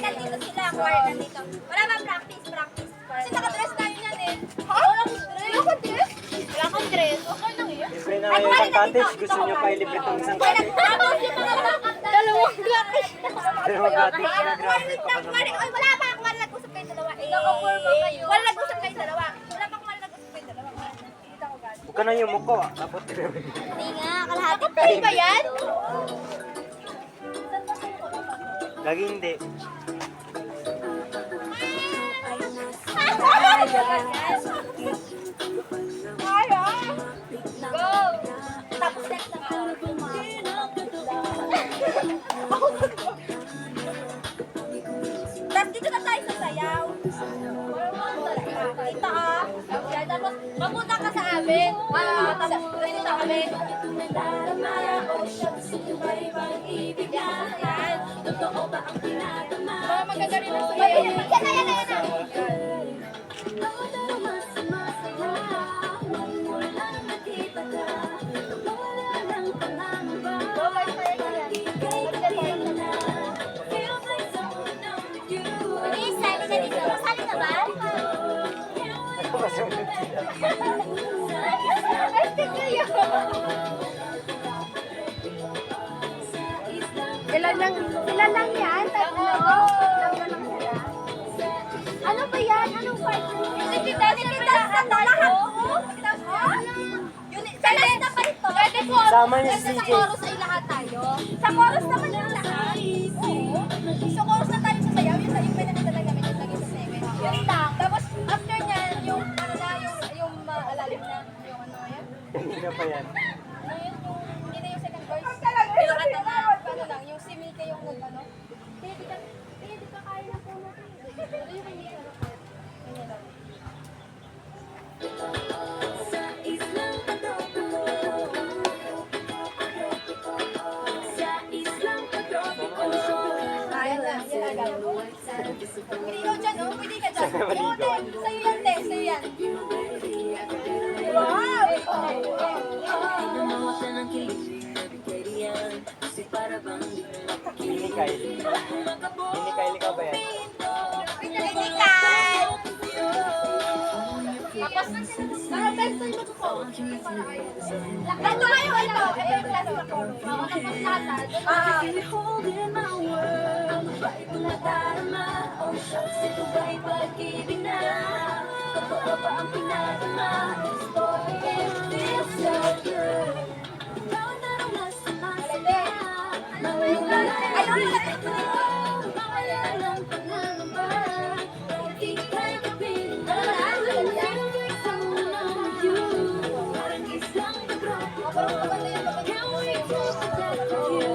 nandito sila. Choir nandito. Wala ba practice? Kasi nakadress tayo yan eh. Ha? Wala kong dress. Wala kong dress? Wala kong dress. Okay lang yan. Libre na ngayon ang cottage. Gusto nyo pa ilibre itong isang cottage. Tapos yung mga dalawang cottage. Dalawang cottage na grabe pa ka naman. Ay, wala pa akong nag-usap kayong dalawa. Naka-forma kayo. Wala nag-usap kayong dalawa. Wala pa akong nag-usap kayong dalawa. Kita ko gano'n. Huwag ka na yung muko. Dapat Hindi nga, kalahati pa rin ba yan? Lagi hindi. Kaya! Go! Tapos next na ka. Tapos dito na tayo sa sayaw. Dito ah. Tapos mapunta ka sa amin. Tapos dito na kami. Mga magagaling na sumayaw. Yan na. Sali na ba? Ilan lang yan? Tatlo. Ano ba yan? Anong part? Unity dance na lahat. Sa lahat na pa ito. Sama niyo si Sa CJ. chorus ay lahat tayo. Sa chorus naman yung lahat. Oo. Sa chorus na tayo sa sayaw. Yung sa iba na talaga namin yung lagi sa seven. Yun lang. Tapos after nyan, yung ano na, yung alalim na, yung ano yan. Hindi na pa yan. Hindi na yung second verse. Yung ano lang, yung si Milka yung ano. Kaya di ka kaya na po natin. Ano yung hindi ano kaya? Kanya lang. Ayan na, yan agad. Pwede ikaw dyan, oh. Pwede ka dyan. Oo, te. Sa'yo yan, te. Sa'yo yan. Wow! Mini Kyle. Mini Kyle ikaw ba yan? Pinalikan! Tapos, nakapes tayo magpo. Ito nga yung ito. Ito yung class na ko. Tapos lahat.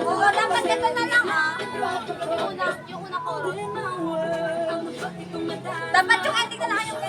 Oo, dapat ito na lang ah. Yung una ko. Dapat yung ending na lang yung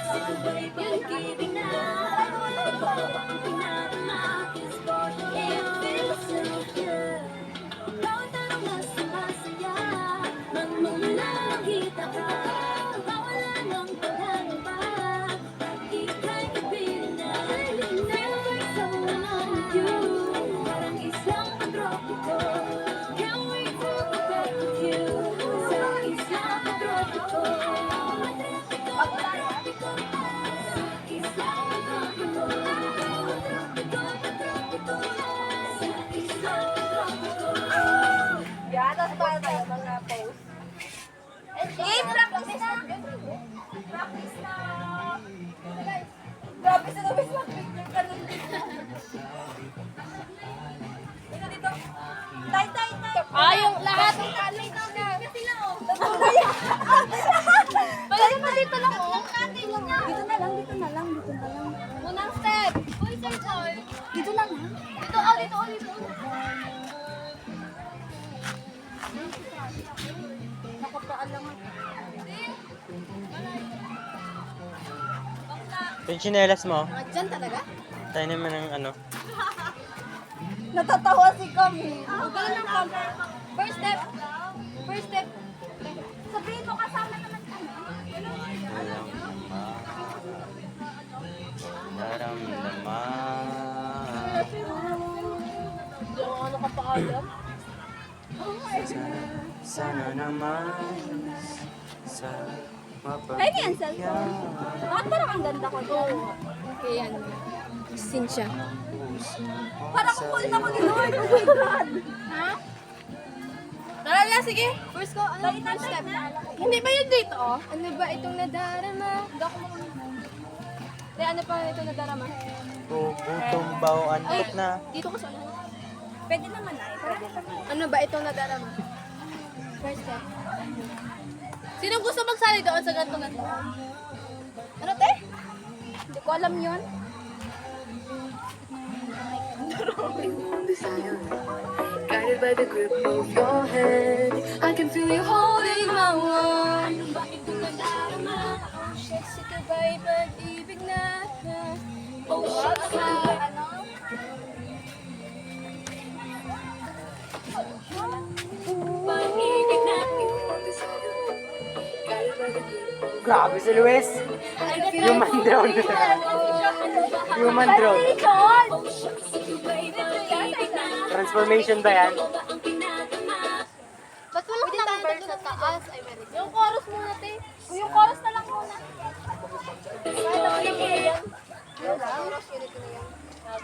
Yeah, tapos para tayo mga post. Game practice na. Practice na. Grabe sa labis lang. Dito. Tay. Yung lahat. Kasi na oh. Pwede pa dito lang oh. Dito na lang. Unang step. Uy, sir. Dito lang ha. Dito. Nakapaalam ako. Yung chinelas mo, Diyan talaga? tayo naman ng ano. Natatawa si Kami. Ganun ang cover. First step. Sabihin mo kasama naman kami. Naramdaman. Yung ano ka pa alam? Sana naman sa Ay, cancel. mapapigyan. Bakit parang ang ganda ko doon? Kaya yan. Cynthia. Parang kukulit ako ni Lord. Oh my God. Ha? Tara na, sige. First ko, ano? First step. Hindi ba yun dito? Ano ba itong nadarama? Hindi ako Hindi, ano pa itong nadarama? Gutom ba o antok na? Dito ko sa ano? Pwede naman ay. Pwede naman. Ano ba itong nadarama? First step. Sino gusto magsali doon sa ganto-ganto? Ano te? Hindi ko alam yun. Guided by the grip of your hand, I can feel you holding my one. Bakit itong nadarama? Oh shit, sige ba'y pag-ibig natin? Oh shit, Ano? pag-ibig natin. Guided by the grip of Grabe si Luis! Human drone. Human drone. Transformation ba yan? Ba't walang number sa taas? Ay, meron. Yung chorus muna te. Yung chorus na lang muna.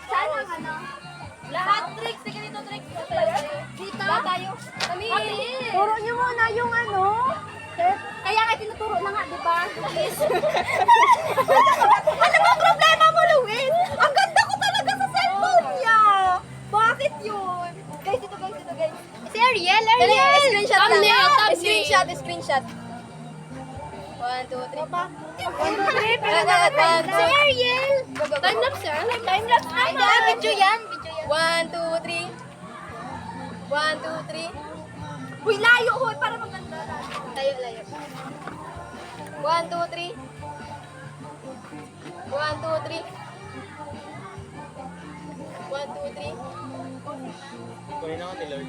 Saan ang ano? Lahat tricks. Sige dito tricks. Dito? Lahat tayo. Kami. Turo niyo muna yung ano. Kaya nga tinuturo na nga, di ba? Ano ba ang problema mo, Luis? Ang ganda ko talaga sa cellphone niya. Bakit yun? Guys, dito guys. Si Ariel. Screenshot lang. Thumbnail, thumbnail. Screenshot. 1, 2, 3. 1, 2, 3. Si Ariel. Time lapse, sir. Time lapse na. Ay, video yan. 1, 2, 3. 1, 2, 3. Uy, layo, hoy, para maganda. Layo. 1, 2, 3. 1, 2, 3. 1, 2, 3. Kunin ako ni Lord.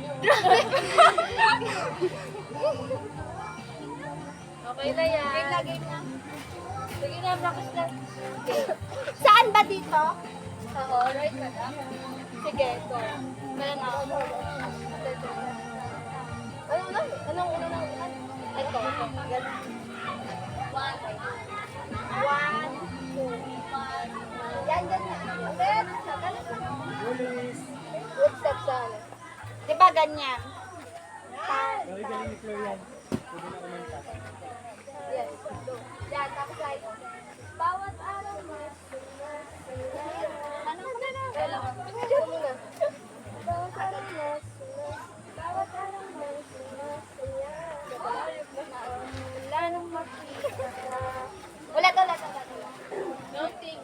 Okay na yan. Game na. Sige na, practice lang. Saan ba dito? Oo, right ka na. Sige, go. Kaya na ako. Anong una na? Ito. One, two. Yan. Ulit. Ganun lang. Good step sa ano. Di ba ganyan? Galing ni Florian. Pwede na kumanta. Yes. Yan, tapos ay bawat araw mas sumasaya. Ano na na? Ito muna. Bawat araw mas bawat araw mas sumasaya. Wala nang makita. Ulit. Nothing.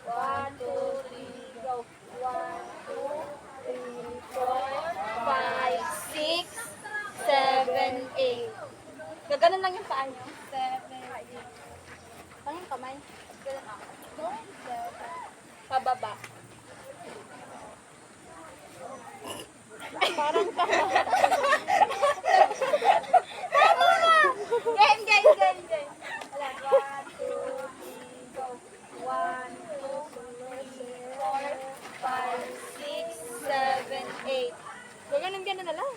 1, 2, 3, go. 1, 2, 3, 4, 5, 6, 7, 8. Gaganon lang yung paa niyo. 7, 8. Ang yung kamay? Ganun ako. 7. Pababa. Parang ka. Tama na! Game. Wala. 1, 2, 3, go. 1, 2, 3, 4, 5, 6, 7, 8. Gaganon na lang.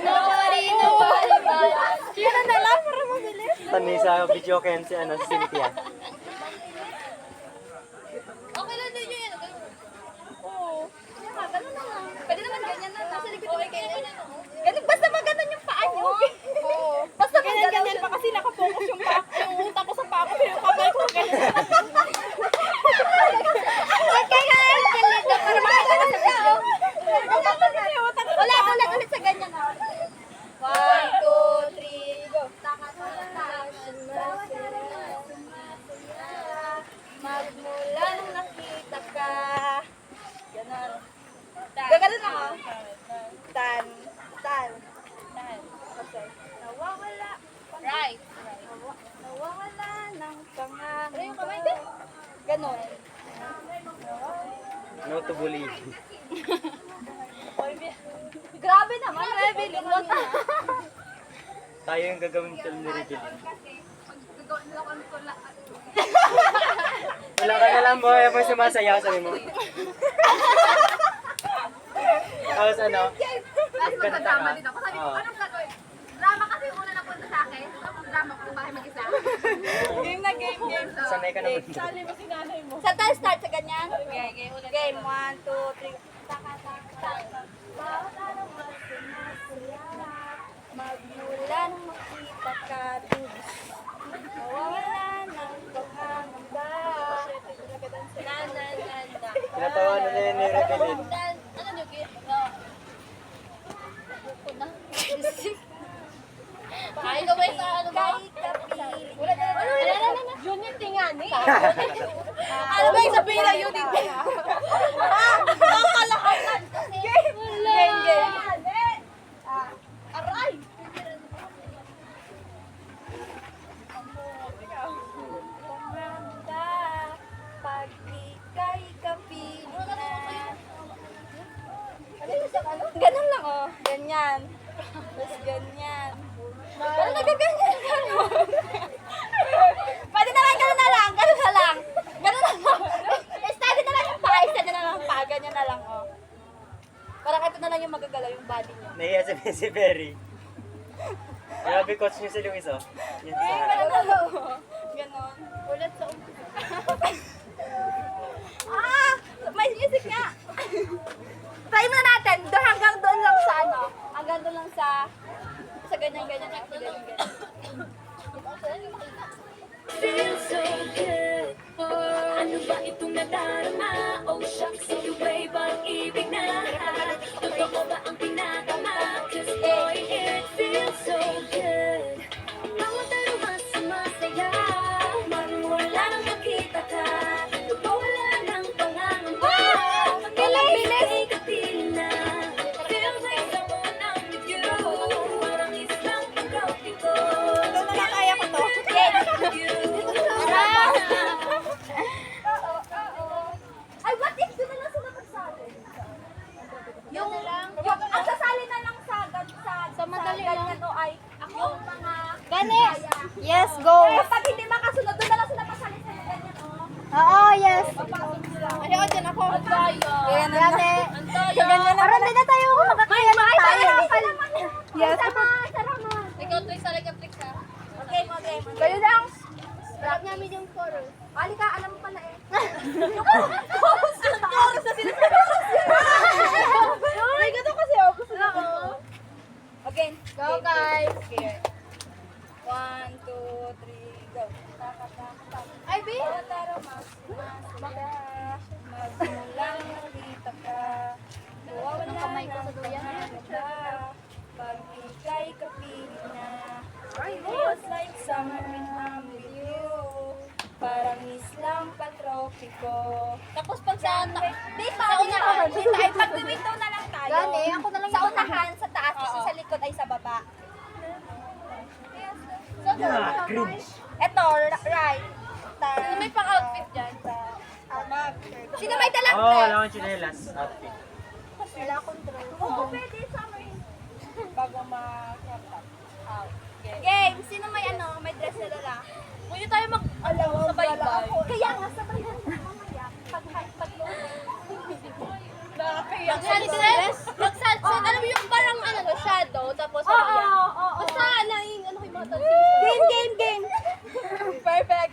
Nobody. Yun na lang para mabilis. Tanay sa video kayan si Cynthia. Okay lang din yun. Oo. Ganun na lang. Pwede naman ganyan na lang. Ganun, basta maganon yung paa niyo. Oo. Basta ganyan pa kasi nakapokus yung paa. Yung utak ko sa paa ko, yung kamay ko ganyan. Kaya ganito para makita ko sa tao. Ulit sa ganyan. 1, 2, 3, go. Magmula nung nakita ka. Ganon. Gaganon ako. Tan. Okay. Nawawala. Right. Nawawala ng pangarap. Ano yung kamay din? Ganon. No to believe. Grabe naman, Rebel. Tayo yung gagawin film ni Rebel. Wala ka na lang boy, habang sumasayaw sabi mo. Tapos ano? magka-drama ka. din ako. Sabi ko, Oo. anong gagawin? Drama kasi yung una napunta sa akin. Tapos drama ko sa bahay mag-isa. Game na game. Sanay ka naman. Sali mo si nanay mo. Sa tayo start sa ganyan? Game 1, 2, 3. Taka, taka, taka. Bawat araw masaya. Magmula nang makita ka tubos. Mawawala ng pangangamba. Tinatawa na niya ni Rebelin. Ano nyo, Git? Buko na. Ay, gawin sa ano ba? Wala na. Junior tingani. Ano ba yung sabihin na yun? Ang kalahatan kasi. Game. Aray! Pangamba, pag ika'y kapiling na. Ganun lang, oh. Ganyan. Tapos ganyan. Parang nagaganyan ka Pwede na lang, ganun na lang. Ganun na lang. Steady na lang yung paa. Steady na lang yung paa. Ganyan na lang, oh. Parang ito na lang yung magagalaw yung body niya. Nahiya si Messi Berry. Grabe coach niyo si Luis, oh. Yan sa harap. Ganun na lang, oh. Ganon. Ulit sa umpisa. May music nga. Try muna natin. Doon hanggang doon lang sa ano. Hanggang doon lang sa ganyan-ganyan. Feel so good. Ano ba itong nadarama? Oh shucks, ito ba'y pag-ibig na? Totoo ba ang pinakama? 'Cause boy, it feels so good. Bawat araw mas masaya. Magmula nang makita ka. Wala ng pangangamba. Bilis! Kapiling na. Feels like someone I'm with you. Parang isang pag-outing ko. Doon na lang kaya ko to. Ay, what if doon na lang sila magsali? Yung ang sasali na lang sa madali lang. Ano ay, yung mga ganis. Yes, go. Kaya pag hindi makasunod, doon na lang sila pasali sa ganyan, oh. Oo, yes. Ay, ako dyan ako. Kaya na na. Parang din na tayo makakaya na tayo. Yes. Salamat. Ikaw, Trix, talaga Trix, ha? Okay. Kayo lang. Rap namin yung chorus. Halika, alam mo pala eh. Chorus na sila. Ay, ganun kasi ako. Gusto na ako. Okay. Go, guys. Okay. 1, 2, 3, go. Ay, B. Magmulang nakita ka. Ang kamay ko sa duyan. Pag ika'y kapiling na. Feels like summer when I'm with you. Parang islang patropiko. Tapos pag sa unahan, ay pag-window na lang tayo. Gani, ako na lang sa unahan, sa taas, kasi sa likod ay sa baba. Cringe. Eto, right. Sino may pang-outfit dyan? Sino may dalang Oo, wala akong chinelas. Outfit. Wala control. Oo, pwede summer. Bago ma-crop top. Game! Sino may may dress na dala? Pwede tayo sabay-bay. Kaya nga, sabay na mamaya. Mag-sunset. Alam mo yung parang shadow, tapos basta yung yung mga tansin. Game! Perfect.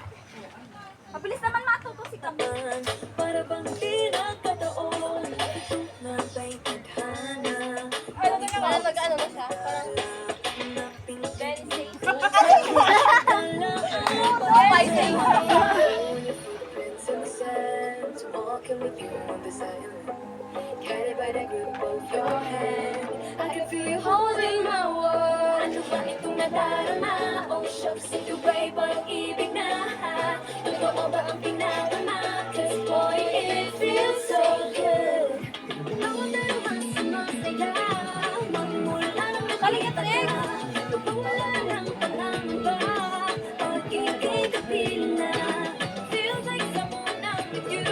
Mabilis naman matuto si Kami. Para bang di nagkataon. Na ba'y tadhana? Parang mag-ano na siya. Parang very safe. By safe. Footprints in the sand, walking with you on this island. Guided by the grip of your hand, I can feel you holding my world. Ano ba itong nadarama? Oh shucks, ito ba'y pag-ibig na? Totoo ba ang pinakama? 'Cause boy, it feels so good. Bawat araw mas masaya. Magmula nang makita ka. Wala ng pangangamba. Pag-ibig kapiling na. Feels like someone I'm with you.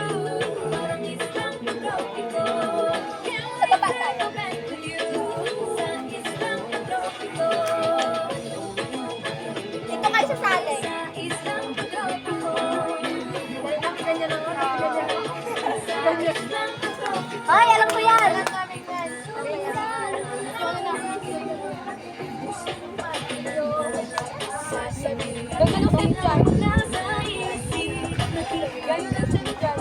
Parang isang pag-outing ko. Sa baba tayo. Sa isang pag-outing ko. Ito kayo sa sali. Sa isang pag-outing ko. Ganyan lang. Sa isang pag-outing ko. Ay, alam ko yan. Ganda ng step dyan. Ganda ng step dyan.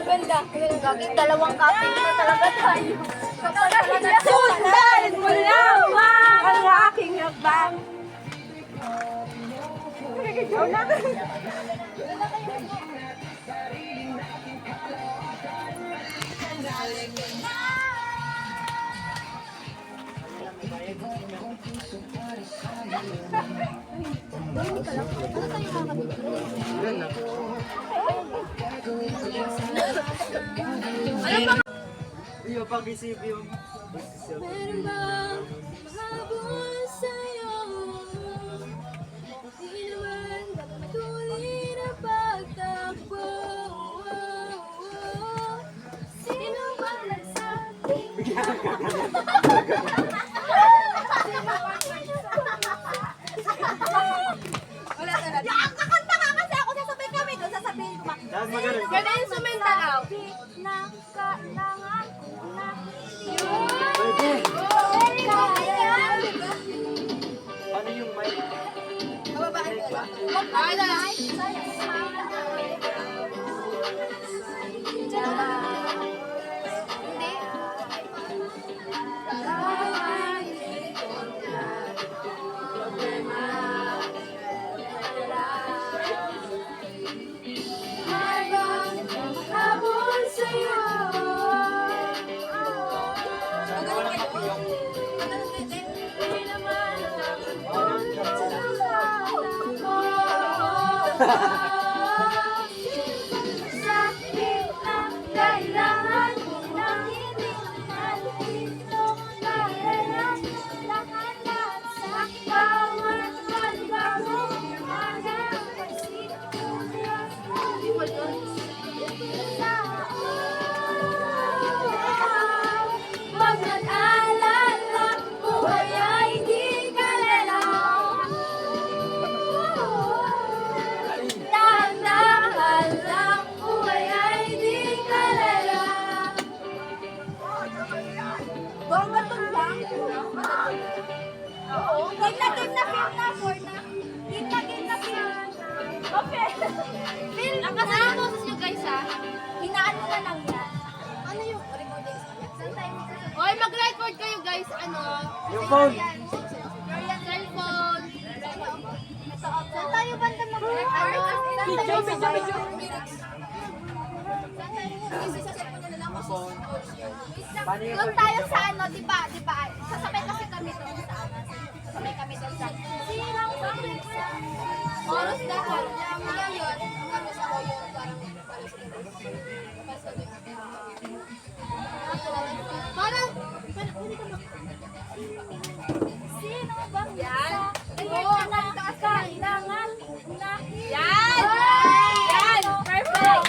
Ganda. Gagi, dalawang cutting na talaga tayo. Sundan mo lamang ang aking hakbang. Yung pag-isip yung... Meron bang mahabol sa'yo? Di naman tuloy na pagtakbo. Sino ba nagsabi? Wala na. Ang kakanta ka kasi ako, sasabay kami doon, sasabihin ko Dahil magaling. Ganda yung sumintalaw. na kailangan na Pwede. kaya. Ano yung mic? Bababaan ko lang. Habol sa'yo. Sana walang kapiyak. Di naman sakit na kailangan mo ng hindi nandito kailangan lahat sa bawat pagbago hanggang pag nag-alala, buhay ay di kalalaw. Dahan-dahan lang, buhay ay di kalalaw. Bomba to lang. Oo. Game na film na. For na. Game na film. Okay. Film Ang kasi yung boses nyo guys ha. Hinaan mo na lang yan. Ano yung recording? Saan tayo magsasabi? Hoy, mag-record kayo guys, ano? Yung phone. Cellphone. Saan tayo banda mag-record? Video. Paano yung Doon tayo sa ano, di ba? Sasabay kasi kami doon sa ano. Sasabay kami doon sa Sirang Sabay sa Chorus na chorus. Ngayon, ang chorus ako yung parang Parang, Sino bang Yan. Oo, nagtaas ka. Kailangan na. yan! Yan! Perfect!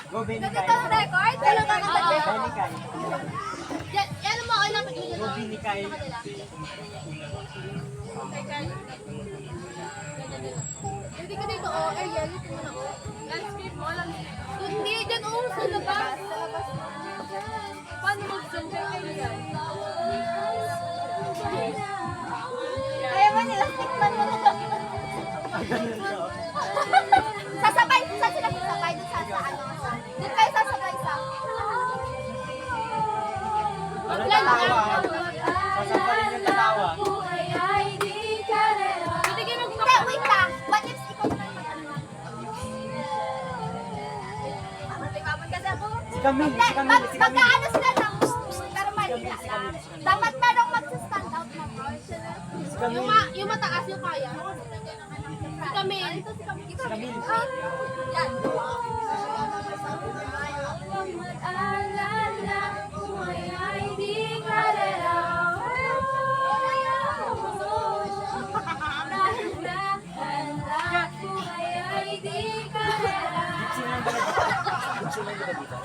Go, Benny Ganito Kyle. ang record? Walang kakatabi. Benny Kyle. Yan, ano mo, okay lang. Go, Benny Kyle. Hindi ka dito, oh, Ariel. Landscape mo, lang. Hindi, dyan, oh, sa labas. Paano mag-zoom? Kaya mo nila, tikman mo na. Sasabay, saan sila sasabay? Doon sa ano? Doon kayo sasabay sa... Ano tatawa? Sasampalin yung tatawa. Hindi kayo Hindi, wait lang. What if ikaw na lang mag-ano lang? Limaman kasi ako. Si Camille, Hindi, si Camille, si Camille. magkaano sila lang. Pero malila lang. Dapat merong mag-stand out na bro. Si Camille. Yung mataas, yung kaya. Si Camille. Si Camille. Yan. Gipsy lang ba na dito?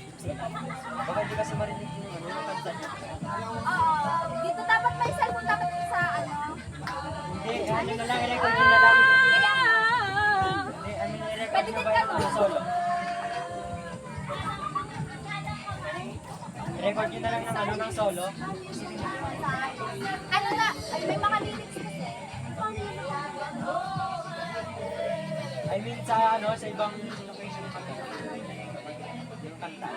Gipsy lang ba dito? Baka hindi kasi marinig yung ano, yung kanta niya. Oo. Dito dapat may cellphone dapat sa ano. Hindi, ano na lang, i-record nyo na lang. Kaya, Hindi, ano na i-record pwede nyo din ba ka yung solo? I-record nyo na lang ng ano ng solo. ano na, ay may mga lyrics kasi. ano, sa ibang location kami. Yung kanta.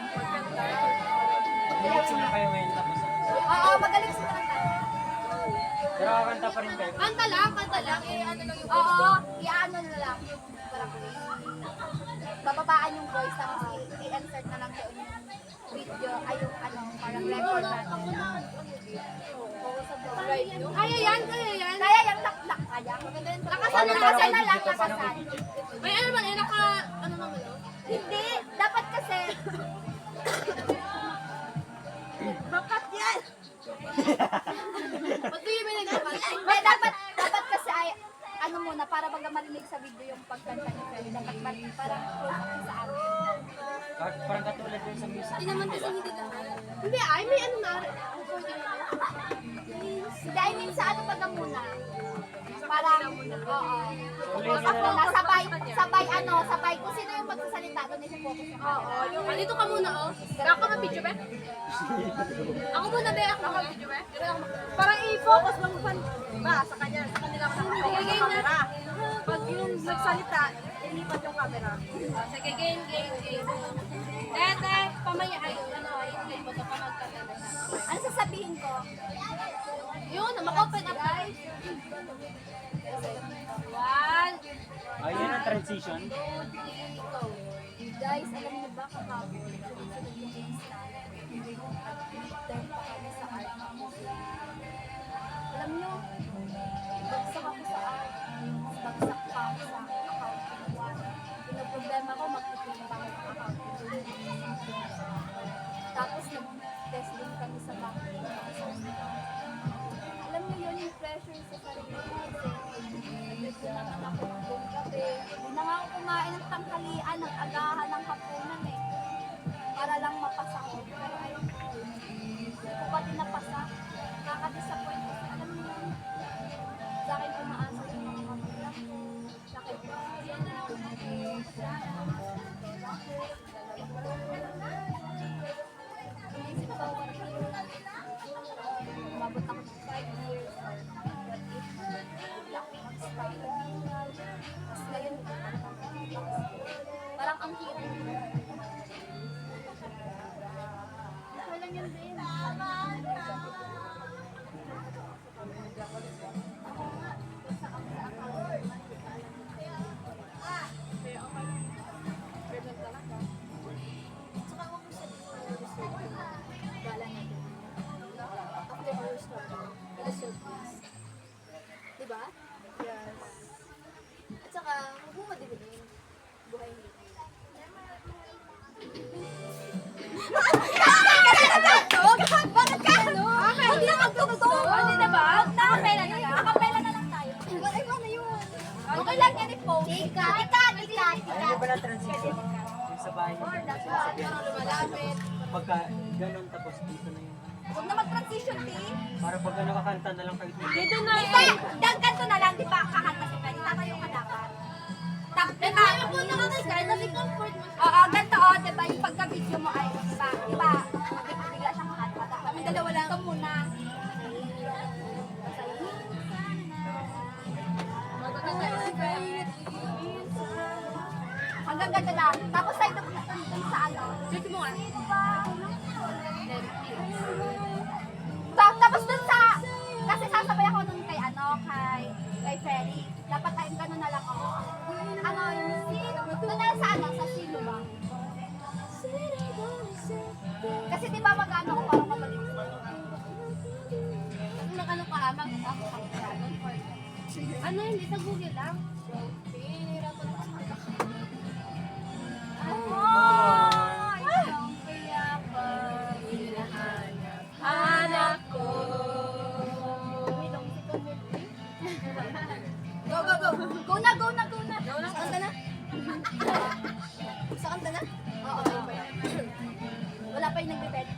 Relax na kayo ngayon tapos. Oo, magaling sa kanta. Pero kakanta pa rin kayo. Kanta lang. Eh, ano lang yung Oo, i-ano na lang. Parang bababaan yung voice tapos i-insert na lang doon yung video, ay yung ano, parang record natin. Kaya yan. Kaya yung laklak kaya. Lakasan na lang, lakasan. May ano man, ano naman yun? Hindi, dapat kasi. Bakat yan! Ba't di yung may nagkakanta? Hindi, dapat kasi ay, ano muna, para baga marinig sa video yung pagkanta niya. Pero dapat parang close sa amin. Parang katulad din sa music. Hindi naman kasi hindi lahat. Hindi, ay may ano na. Recording na. Hindi, I mean sa ano baga muna. Parang, oo. Ulit Ako na na, sabay kung sino yung magsasalita doon, isa-focus yung camera. Andito ka muna, oh. Ako mag-video ba? Ako muna, be. Ako mag-video ba? Parang i-focus lang ba sa kanya, sa kanila ko Sige, game na. Pag yung nagsalita, ilipat yung camera. Sige, game. Tete, pamaya ay, ano, i-play mo ito pa magkakanta. Ano sasabihin ko? Yun, mag-open up, guys. One, ayun ang transition. go. Guys, alam niyo ba kahapon, sunod-sunod yung install. Turn pa kami sa art. Alam niyo, bagsak ako sa art. Bagsak pa ako sa accounting 1. Pinoproblema ko, magpipinta ako ng accounting 2. Tapos nag-test din kami sa banking. Alam niyo yun, yung pressure sa sarili ko kasi nag-review naman ako ng buong gabi. Hindi na nga ako kumain ng tanghalian, ng agahan, ng hapunan eh. Para lang mapasa ko. Pero ayun, hindi ko pa din napasa. Nakaka-disappoint kasi alam niyo yun. Sa akin umaasa yung mga magulang ko. Sa akin Inisip ko, what if umabot ako ng 5 years, what if bigla ako mag-stop. Tapos ngayon, parang ang hirap. Okay lang yun din. Tsaka huwag mo sabihin na gala natin. After our story, it is surprise. Diba? Yes. At saka, huwag mo madidiin. Buhay hindi. Bakit ka ano? Hindi na magtugtog. Hindi na ba? Nakapela na lang. Nakapela na lang tayo. Ay, ano yun? Okay lang yan i-post. Ika. Ano ba na transition? Yung sa bahay niyo. Lumalapit. Pagka ganun tapos dito na yung Huwag na mag-transition, T. para pagka nakakanta na lang kayo dito. Dito na. Ganto na lang, di ba? Kakanta si Penny. Tatayo ka dapat. Tapos, di ba? Ako nakakasal, nasi-comfort mo. Oo, ganito, di ba? Yung pagka-video mo ay, di ba? Di ba? Bigla siyang kakanta. Kami dalawa lang. Ito muna. Hanggang ganito lang. Tapos tayo dun sa ano. Check mo nga. Sino ba? Tapos dun sa, kasi sasabay ako dun kay ano, kay Freddy. Dapat tayong gano'n na lang ako. Ano, yung sino? Dun na lang sa ano, sa sino ba? Kasi di ba mag-ano ko parang kapatid ko? Kung nag-ano ka, mag-ako ka. Don't forget. Ano, hindi sa Google lang. Pinirapan ko sa Ay, ang kaya pa hinahanap anak ko. Go, go, go. Go na. Kanta na. Sa kanta na? Oo. Wala pa yung nagbe-bed.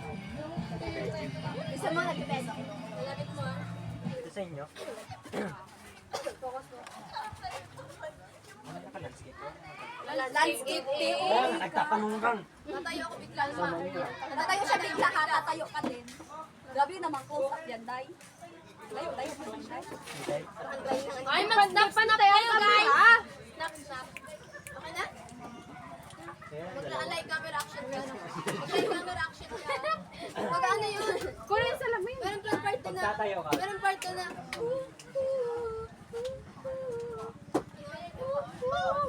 Isa mo nagbe-bed. Malapit mo ah. Ito sa inyo. Focus mo. Ano naka-landscape ko? Landscape day. Kaya nga, nagtatanungan. Natayo ako bigla Sa naman. Manila. Tatayo siya bigla ka, tatayo ka din. Grabe naman close up yan, Day. Layo pa naman, Day. Okay? Ay, mag-snap pa na tayo, guys! Snap. Okay na? Mag-alay camera action ka. Mag-alay camera action ka. Mag-ano yun? Kunin yung salamin. Meron pa part na. Pagtatayo ka. Meron part na.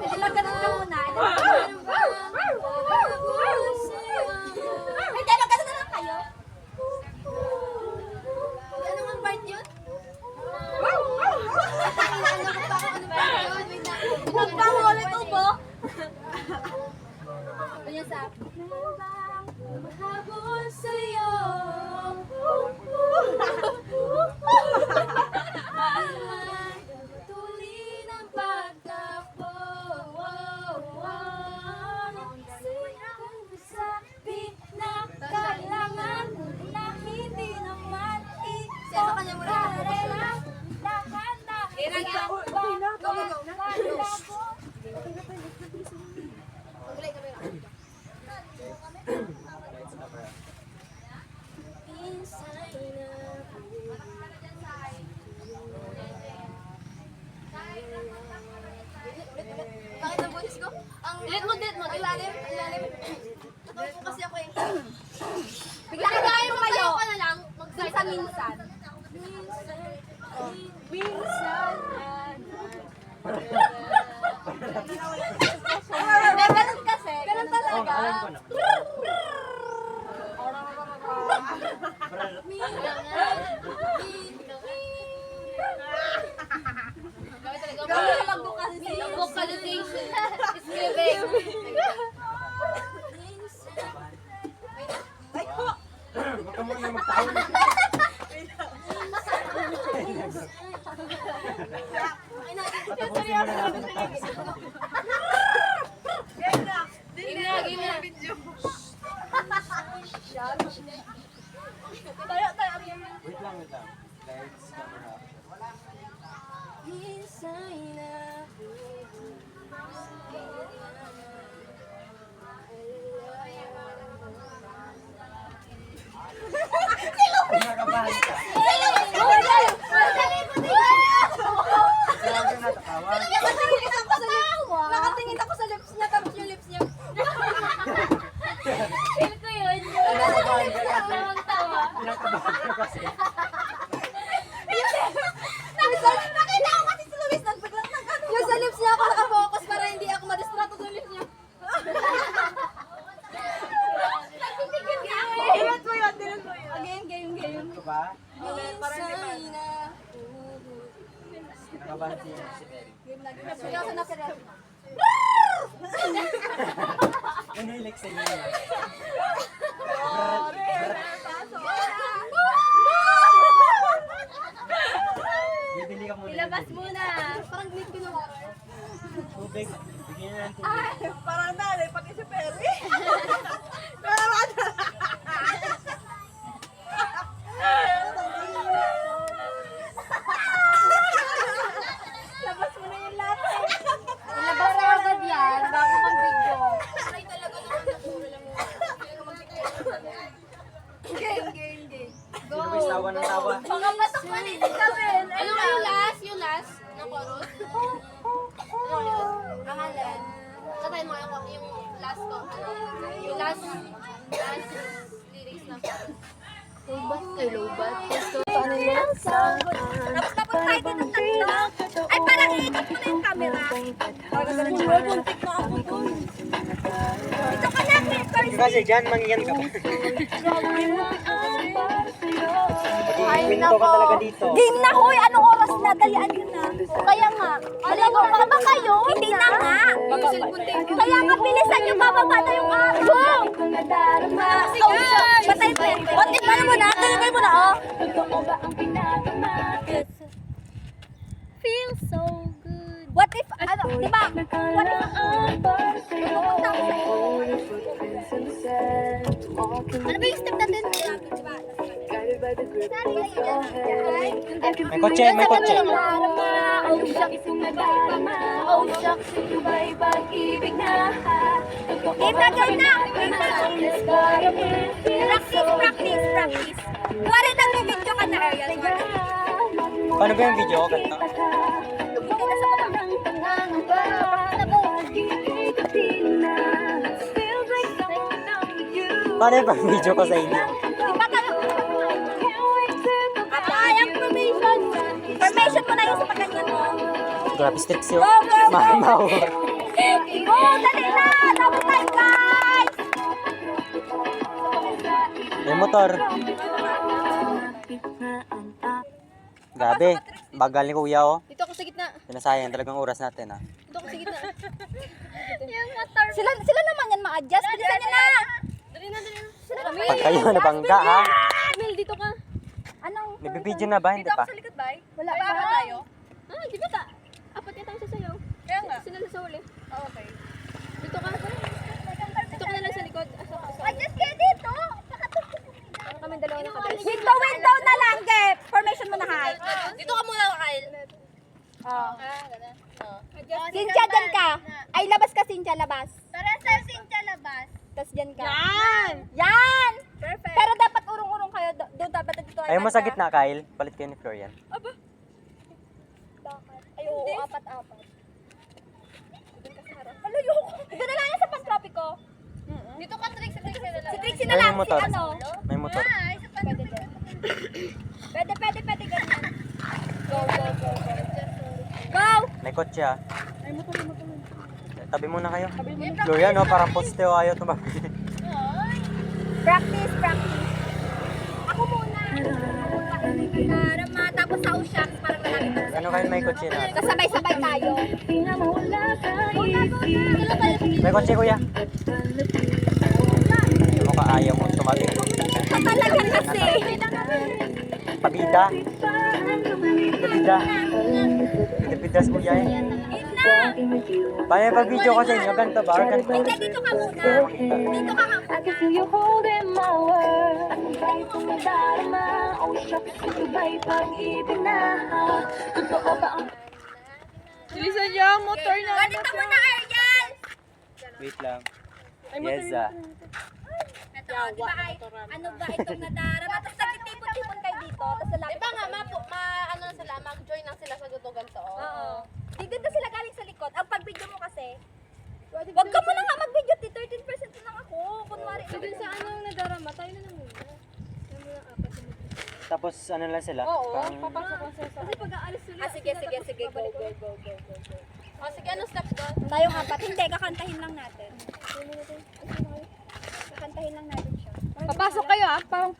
Ilang ganun ka muna. Hindi, magkano na lang kayo? Ano nga part yun? Ano ko pa ako ano part yun? Wait lang. Magpahuli to ba? Ganyan sa Habol sa'yo. Tuloy ng pagtakbo. Sa pinakalangan na hindi naman ito. Sa kanya mo rin. Lahat na Go, go, go. Mag-alay camera. Bakit ang butis ko? Delete mo. Ang lalim. Natuto kasi ako eh. Bigla ka tayo Tumayo mayo. ka na lang. Mag-start Sa minsan. Hindi, ganun kasi. Ganun Oh, talaga. alam ko na. Gawin talaga. Ganun talaga kasi sa'yo. Vocalization is giving. Huwag ka muna magtawag. Patapusin mo na natin ang tawag. Game na. Wait lang, wait lang. Lights, camera. Kinakabahan ka. Kaya ka natatawa. Nakatingin ako sa lips niya, tapos yung lips niya. Feel ko yun. Kinakabahan ka kasi. Tawang-tawa. Kinakabahan ka kasi. Nakita ko kasi si Luis nagbiglang nag-ano. Yung sa lips niya ako nakafocus para hindi ako madistrato sa lips niya. Nagtitigil ka ako. Dilat mo yun. Game. Ito ba? Parang di ba? Kinakabahan si Mary. Seryoso na seryoso. Ano yung like sa inyo? Bibili ka muna. Ilabas muna. Parang need ko na water. Tubig. Bigyan na ng tubig. Parang nanay, pati si Perry. Labas mo na yung latte. Ilabas mo agad yan bago mag-video. Try talaga naman na puro lang mo. Game. Si Luis tawa ng tawa. Baka patok pa ni Isabel. Ano nga yung last? Yung last na chorus? Ano yun? Pangalan. Katayin mo yung last ko. Yung last lyrics na chorus. Lobat. Paano yan? Tapos tapos tayo din ng tatlo. Ay, parang iikot mo na yung camera. Buntik na ako dun. Dito ka na, Clippers. Kasi dyan, mangyan ka pa. Kwento ka talaga dito. Game na, hoy! Anong oras na? Dalian nyo na. Kaya nga. Maligo pa ba kayo? Hindi na nga. Kaya nga, bilisan nyo. Bababa na yung araw. Patay pa. Ba't mo na? Talagay mo na, oh. Feel so good. What if, ano, di ba? What if, ano ba yung step natin? Guided by the grip of your hand. I can May kotse, may kotse. Oh, shucks, oh, shucks, iba-ibang ibig na. Game na. Practice. Kuwari nag-video ka na, Ariel. Paano ba yung video ko? Ganito? Hindi na sa kapag. Paano yung pang-video ko sa inyo? Di ba ka? Ay, ang formation. Formation mo na yung sa pagganyan mo. Grabe strips yun. Go, go, go. Mamaw. Go, dali na! Double time, guys! May motor. Grabe. Bagal ni kuya oh. Dito ako sa gitna. Pinasayang talagang oras natin ah. Dito ako sa gitna. Sila naman yan ma-adjust. Bilisan nyo na! Dali na. Sila naman. Pag kayo nabangga ha. Mel, dito ka. Anong? Nagbibideo na ba? Hindi pa. Sa likod ba? Wala Ay, pa. baka tayo? Ah, di ba apat na tayo sasayaw. Kaya nga. Sila na sa uli. Oh, okay. Dito ka. Dito ka na lang sa likod. Adjust kayo dito! Parang kami dalawa na kadres. Window na lang, Gep! Formation mo na, Hay. Dito ka muna, Kyle. Oh. Ganun. Cynthia, dyan ka. Ay, labas ka, Cynthia, labas. Para sa Cynthia labas. Tapos dyan ka. Yan! Yan! Perfect. Pero dapat urong-urong kayo. Doon dapat dito. Ayaw mo sa gitna, Kyle. Palit kayo ni Florian. Bakit? Ay, oo, apat-apat. Malayo ko. Ito na lang yan sa pantropiko. Dito ka, Trix. Si Trix na lang. Si Trixie na Ay, lang. may motor. Si ano? May motor. Pwede din. Pwede, ganyan. Go. Go! May kotse ah. Tabi muna kayo. Florian oh, parang poste oh. Ayaw tumabi. Practice. Ako muna. Karama, tapos sa usyak, parang malapit na. Ano kayo may kotse na? Kasabay-sabay tayo. May kotse kuya. Mukha ayaw mo tumabi. Talaga kasi. Pabida. Pidas kuya eh. Paano pag video ko sa inyo? Ganito ba? Or ganito? Hindi, dito ka muna. Dito ka muna. I can feel you holding my world. At tayo kong nadarama. Oh, shucks, ito ba'y pag-ibig na? Totoo ba ang Bilisan niyo ang motor na. Ganito mo na, Ariel! Wait lang. Yes ah. Ito, di ba ay, ano ba itong nadarama? Tapos nagtitipon-tipon kayo dito. Tapos lalaki. Di ba nga, ano na sila, mag-join lang sila sa dudugan to. Oo. Di ganda sila galing sa likod. Ang pag-video mo kasi, wag ka muna nga mag-video. 13% na lang ako. Kunwari. So dun sa ano nadarama, tayo na lang muna. Tayo muna apat. Tapos ano lang sila? Oo, Parang- papasok lang sila sa... Kasi pag aalis sila. Sige. Go. Oh, sige, ano steps doon? Tayong apat. Hindi, kakantahin lang natin. Kakantahin lang natin siya. Papasok kayo ah. Parang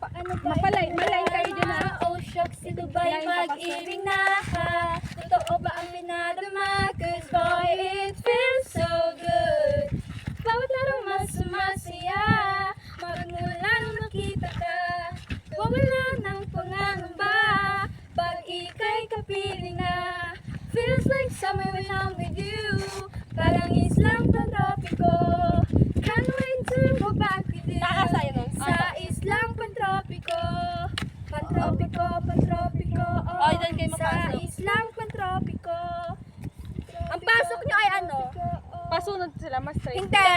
malay kayo dyan ah. Oh shucks, ito ba'y mag-ibig na ka? Totoo ba ang pinadama? Cause boy, it feels so good. Bawat larong mas sumasaya. Magmula nung nakita ka, wawala ng pangangamba. Pag ika'y kapiling na, feels like summer when I'm with you. Parang islang pantropiko. Can't wait to go back with you. Sa islang pantropiko. Pantropiko. Oh, dyan kayo Sa mapasok. islang pantropiko. Ang pasok nyo ay ano? Pasunod sila, mas straight. Hindi.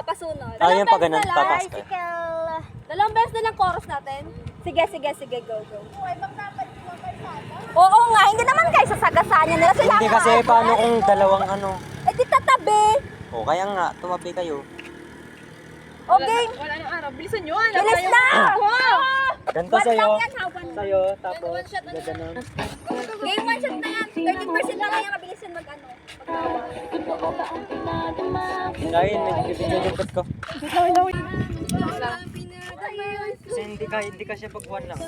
Pasunod. Ayun pa ganun, Dalawang papas beses ka. na lang. Dalawang beses na lang chorus natin. Sige, go. Oo nga, hindi naman kayo sasagasaan niya nila. Sila Hindi nga. kasi paano kung dalawang ano? Eh di tatabi. O kaya nga, tumabi kayo. Okay. Wala nang araw. Bilisan nyo. Bilis na! Ganito One sa'yo. lang yan, ha? One. Sa'yo, tapos gaganon. Game one shot na yan. 30% lang yan. Mabilis yan mag-ano. Dahil nagbibigyan yung kot ko. Kasi hindi ka siya pag one lang.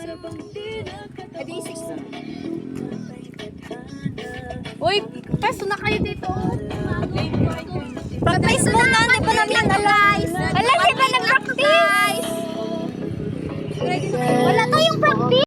Edi 6 na. Uy, peso na kayo dito. Practice muna, hindi pa namin analyze. Alam, di ba nag-practice